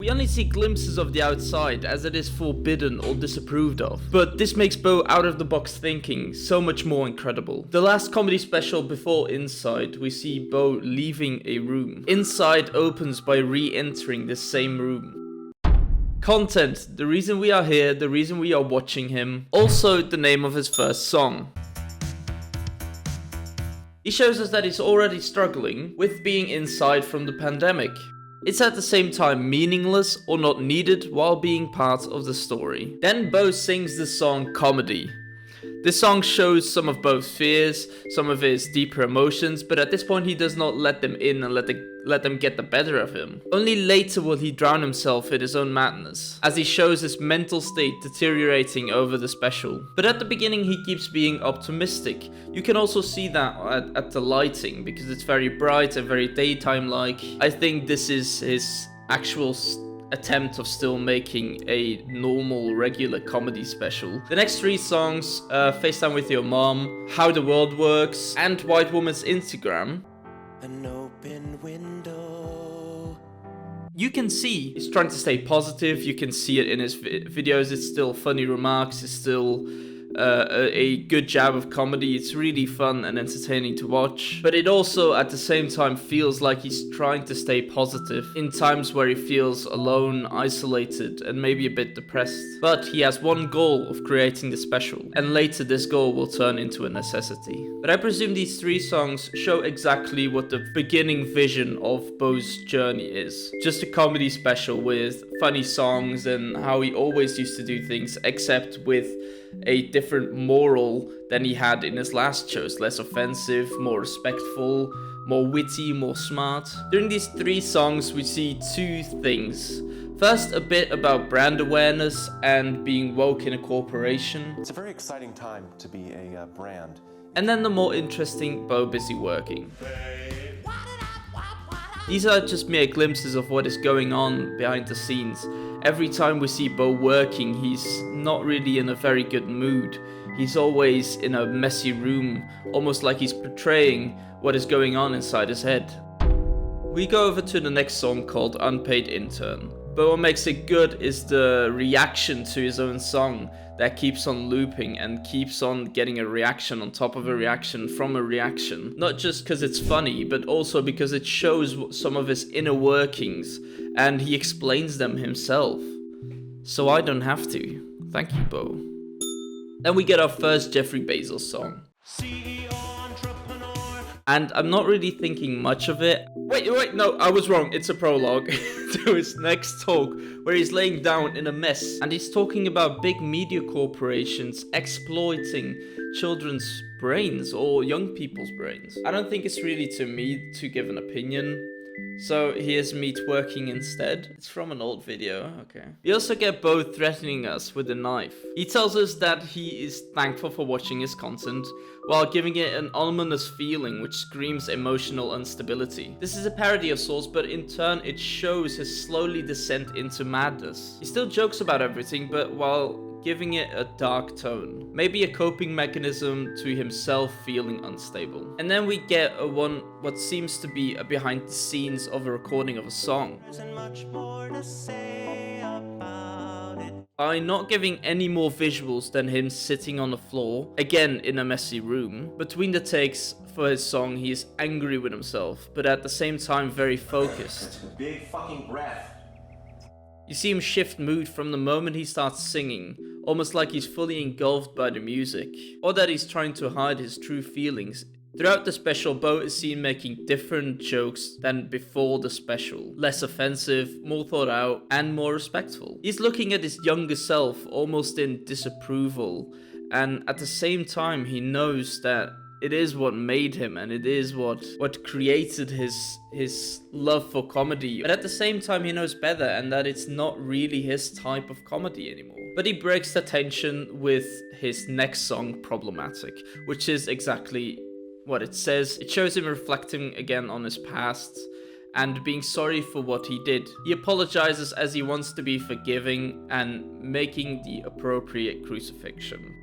We only see glimpses of the outside as it is forbidden or disapproved of. But this makes Bo out-of-the-box thinking so much more incredible. The last comedy special before Inside, we see Bo leaving a room. Inside opens by re-entering the same room. Content, the reason we are here, the reason we are watching him. Also the name of his first song. He shows us that he's already struggling with being inside from the pandemic. It's at the same time meaningless or not needed while being part of the story. Then Bo sings the song Comedy. This song shows some of Bo's fears, some of his deeper emotions, but at this point he does not let them in and let them get the better of him. Only later will he drown himself in his own madness, as he shows his mental state deteriorating over the special. But at the beginning he keeps being optimistic. You can also see that at the lighting, because it's very bright and very daytime-like. I think this is his actual attempt of still making a normal, regular comedy special. The next 3 songs, FaceTime with Your Mom, How the World Works, and White Woman's Instagram. An open window. You can see he's trying to stay positive. You can see it in his videos. It's still funny remarks. It's still a good jab of comedy. It's really fun and entertaining to watch, but it also at the same time feels like he's trying to stay positive in times where he feels alone, isolated, and maybe a bit depressed. But he has one goal of creating the special, and later this goal will turn into a necessity. But I presume these 3 songs show exactly what the beginning vision of Bo's journey is. Just a comedy special with funny songs and how he always used to do things, except with a different moral than he had in his last shows. Less offensive, more respectful, more witty, more smart. During these 3 songs we see 2 things. First, a bit about brand awareness and being woke in a corporation. It's a very exciting time to be a brand. And then the more interesting Bo busy working. These are just mere glimpses of what is going on behind the scenes. Every time we see Bo working, he's not really in a very good mood. He's always in a messy room, almost like he's portraying what is going on inside his head. We go over to the next song called Unpaid Intern. But what makes it good is the reaction to his own song that keeps on looping and keeps on getting a reaction on top of a reaction from a reaction. Not just because it's funny, but also because it shows some of his inner workings and he explains them himself. So I don't have to. Thank you, Bo. Then we get our first Jeffrey Bezos song. And I'm not really thinking much of it. Wait, no, I was wrong. It's a prologue to his next talk where he's laying down in a mess. And he's talking about big media corporations exploiting children's brains or young people's brains. I don't think it's really to me to give an opinion. So here's me twerking instead. It's from an old video, okay. We also get Bo threatening us with a knife. He tells us that he is thankful for watching his content, while giving it an ominous feeling which screams emotional instability. This is a parody of sorts, but in turn it shows his slowly descent into madness. He still jokes about everything, but while giving it a dark tone. Maybe a coping mechanism to himself feeling unstable. And then we get what seems to be a behind the scenes of a recording of a song. By not giving any more visuals than him sitting on the floor, again in a messy room. Between the takes for his song, he is angry with himself, but at the same time very focused. Big fucking breath. You see him shift mood from the moment he starts singing, almost like he's fully engulfed by the music, or that he's trying to hide his true feelings. Throughout the special, Bo is seen making different jokes than before the special. Less offensive, more thought out, and more respectful. He's looking at his younger self almost in disapproval, and at the same time he knows that it is what made him, and it is what created his love for comedy. But at the same time he knows better, and that it's not really his type of comedy anymore. But he breaks the tension with his next song, Problematic, which is exactly what it says. It shows him reflecting again on his past and being sorry for what he did. He apologizes as he wants to be forgiving and making the appropriate crucifixion.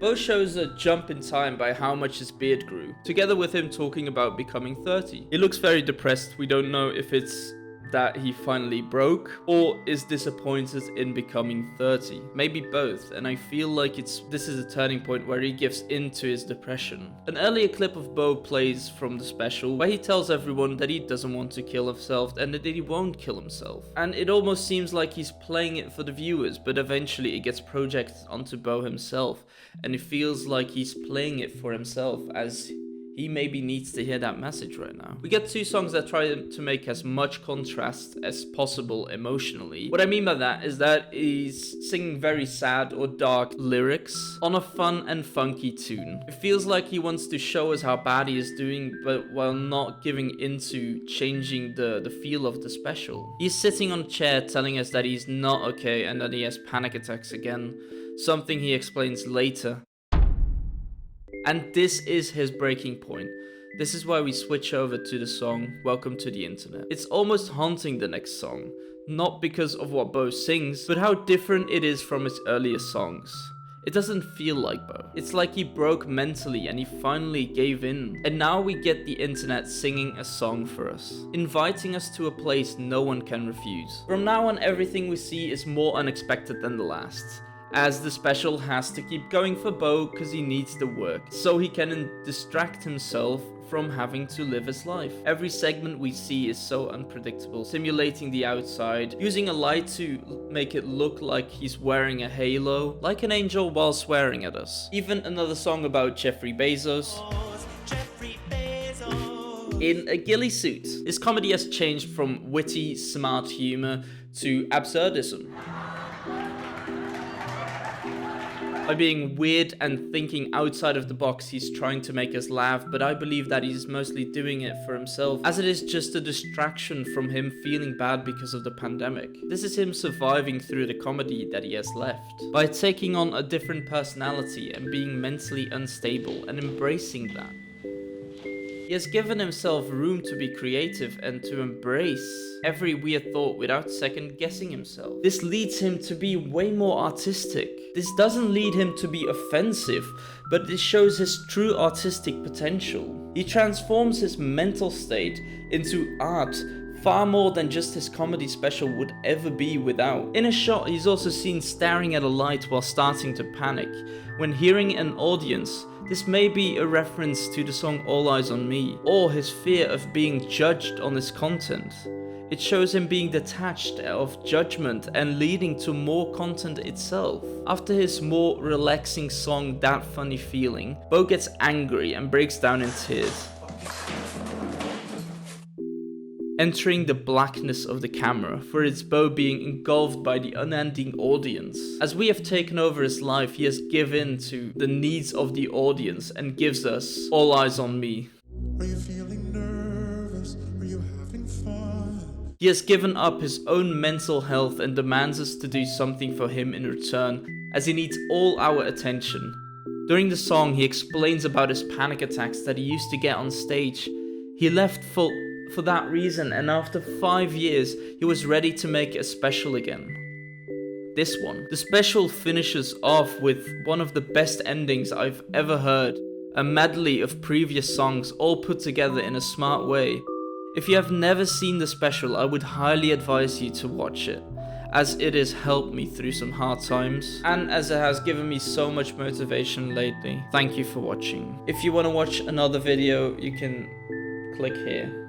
Bo shows a jump in time by how much his beard grew, together with him talking about becoming 30. He looks very depressed. We don't know if it's that he finally broke, or is disappointed in becoming 30. Maybe both, and I feel like this is a turning point where he gives in to his depression. An earlier clip of Bo plays from the special where he tells everyone that he doesn't want to kill himself and that he won't kill himself. And it almost seems like he's playing it for the viewers, but eventually it gets projected onto Bo himself, and it feels like he's playing it for himself, as he maybe needs to hear that message right now. We get two songs that try to make as much contrast as possible emotionally. What I mean by that is that he's singing very sad or dark lyrics on a fun and funky tune. It feels like he wants to show us how bad he is doing, but while not giving into changing the feel of the special. He's sitting on a chair telling us that he's not okay and that he has panic attacks again, something he explains later. And this is his breaking point. This is why we switch over to the song Welcome to the Internet. It's almost haunting, the next song, not because of what Bo sings, but how different it is from his earlier songs. It doesn't feel like Bo. It's like he broke mentally and he finally gave in. And now we get the internet singing a song for us, inviting us to a place no one can refuse. From now on, everything we see is more unexpected than the last, as the special has to keep going for Bo because he needs the work, so he can distract himself from having to live his life. Every segment we see is so unpredictable, simulating the outside, using a light to make it look like he's wearing a halo, like an angel while swearing at us. Even another song about Jeffrey Bezos in a ghillie suit. This comedy has changed from witty, smart humor to absurdism. By being weird and thinking outside of the box, he's trying to make us laugh, but I believe that he's mostly doing it for himself, as it is just a distraction from him feeling bad because of the pandemic. This is him surviving through the comedy that he has left, by taking on a different personality and being mentally unstable and embracing that. He has given himself room to be creative and to embrace every weird thought without second guessing himself. This leads him to be way more artistic. This doesn't lead him to be offensive, but this shows his true artistic potential. He transforms his mental state into art, far more than just his comedy special would ever be without. In a shot, he's also seen staring at a light while starting to panic. When hearing an audience, this may be a reference to the song All Eyes on Me, or his fear of being judged on his content. It shows him being detached of judgment and leading to more content itself. After his more relaxing song That Funny Feeling, Bo gets angry and breaks down in tears, entering the blackness of the camera, for it's Bo being engulfed by the unending audience. As we have taken over his life, he has given to the needs of the audience and gives us All Eyes on Me. Are you feeling nervous? Are you having fun? He has given up his own mental health and demands us to do something for him in return, as he needs all our attention. During the song, he explains about his panic attacks that he used to get on stage. He left for that reason, and after 5 years, he was ready to make a special again. This one. The special finishes off with one of the best endings I've ever heard, a medley of previous songs all put together in a smart way. If you have never seen the special, I would highly advise you to watch it, as it has helped me through some hard times, and as it has given me so much motivation lately. Thank you for watching. If you want to watch another video, you can click here.